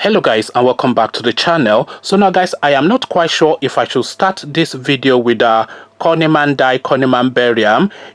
Hello guys, and welcome back to the channel. So now guys, I am not quite sure if I should start this video with Connyman die, Connyman bury.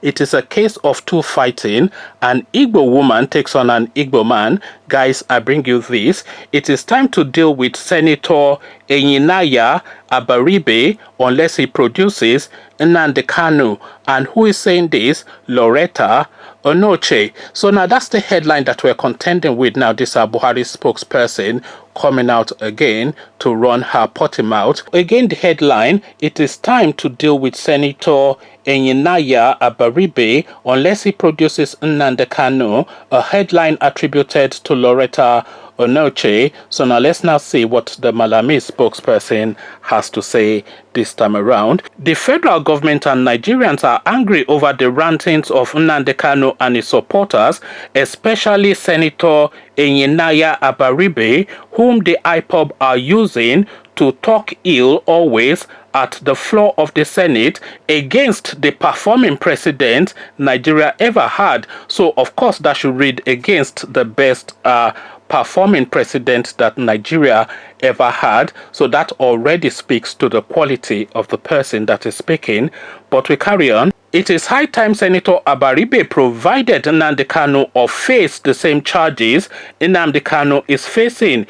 It is a case of two fighting. An Igbo woman takes on an Igbo man. Guys, I bring you this. It is time to deal with Senator Enyinnaya Abaribe unless he produces Nnamdi Kanu. And who is saying this? Lauretta Onochie. So now that's the headline that we're contending with now. This Buhari spokesperson coming out again to run her potty mouth. Again, the headline, it is time to deal with Senator Enyinnaya Abaribe unless he produces Nnamdi Kanu, a headline attributed to Lauretta Onochie. So now let's now see what the Malami spokesperson has to say this time around. The federal government and Nigerians are angry over the rantings of Nnamdi Kanu and his supporters, especially Senator Enyinnaya Abaribe, whom the IPOB are using to talk ill always at the floor of the Senate against the performing president Nigeria ever had. So of course that should read against the best performing president that Nigeria ever had. So that already speaks to the quality of the person that is speaking. But we carry on. It is high time Senator Abaribe provided Nnamdi Kanu or face the same charges Nnamdi Kanu is facing.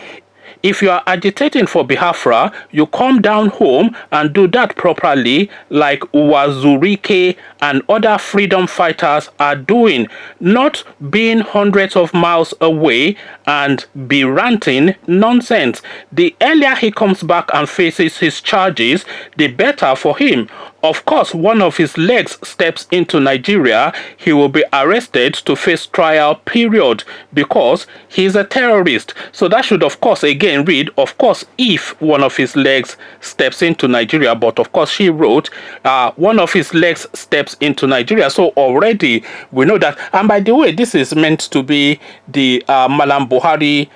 If you are agitating for Biafra, you come down home and do that properly like Uwazurike and other freedom fighters are doing, not being hundreds of miles away and be ranting nonsense. The earlier he comes back and faces his charges, the better for him. Of course, one of his legs steps into Nigeria, he will be arrested to face trial period because he's a terrorist. So that should of course again read, of course, if one of his legs steps into Nigeria, but of course she wrote one of his legs steps into Nigeria. So already we know that. And by the way, this is meant to be the Malam Buhari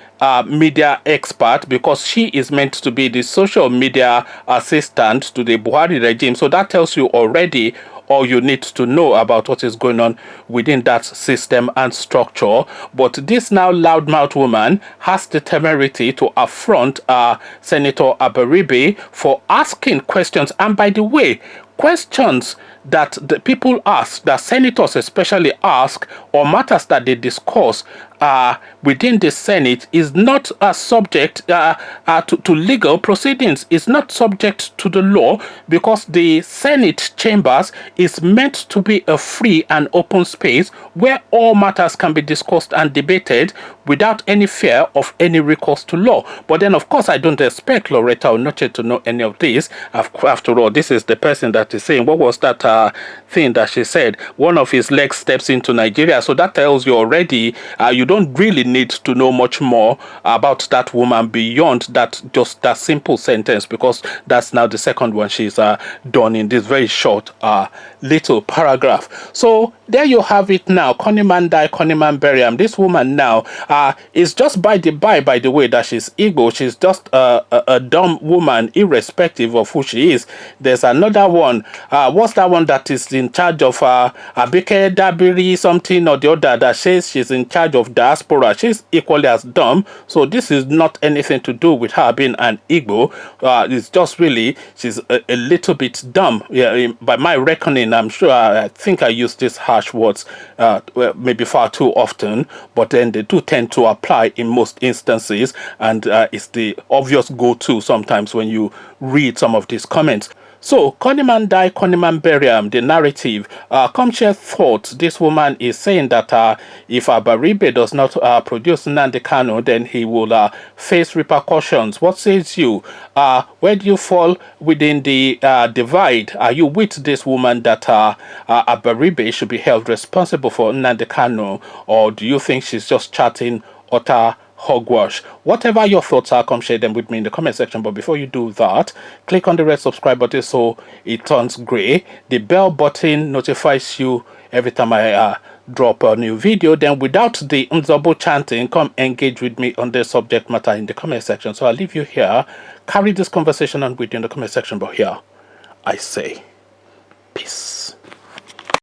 media expert, because she is meant to be the social media assistant to the Buhari regime. So that tells you already all you need to know about what is going on within that system and structure. But this now loudmouth woman has the temerity to affront Senator Abaribe for asking questions. And by the way, questions that the people ask, that senators especially ask, or matters that they discuss within the Senate is not subject to legal proceedings, is not subject to the law, because the Senate chambers is meant to be a free and open space where all matters can be discussed and debated without any fear of any recourse to law. But then of course I don't expect Lauretta Onochie to know any of this. After all, this is the person that is saying, what was that thing that she said? One of his legs steps into Nigeria. So that tells you already you don't really need to know much more about that woman beyond that, just that simple sentence, because that's now the second one she's done in this very short little paragraph. So there you have it now. Connyman die, Connyman bury. This woman now is just by the way that she's Igbo. She's just a dumb woman, irrespective of who she is. There's another one. What's that one that is in charge of Abike Dabiri something or the other, that says she's in charge of diaspora? She's equally as dumb. So this is not anything to do with her being an Igbo. It's just really she's a little bit dumb. Yeah, by my reckoning, I'm sure I think I use these harsh words maybe far too often, but then they do tend to apply in most instances, and it's the obvious go-to sometimes when you read some of these comments. So, Connyman die, Connyman bury, the narrative. Come share thoughts. This woman is saying that if Abaribe does not produce Nnamdi Kanu, then he will face repercussions. What says you? Where do you fall within the divide? Are you with this woman that Abaribe should be held responsible for Nnamdi Kanu, or do you think she's just chatting utter hogwash? Whatever your thoughts are, come share them with me in the comment section. But before you do that, click on the red subscribe button so it turns gray. The bell button notifies you every time I drop a new video. Then without the Nzobo chanting, come engage with me on the subject matter in the comment section. So I'll leave you here. Carry this conversation on with you in the comment section. But here I say peace.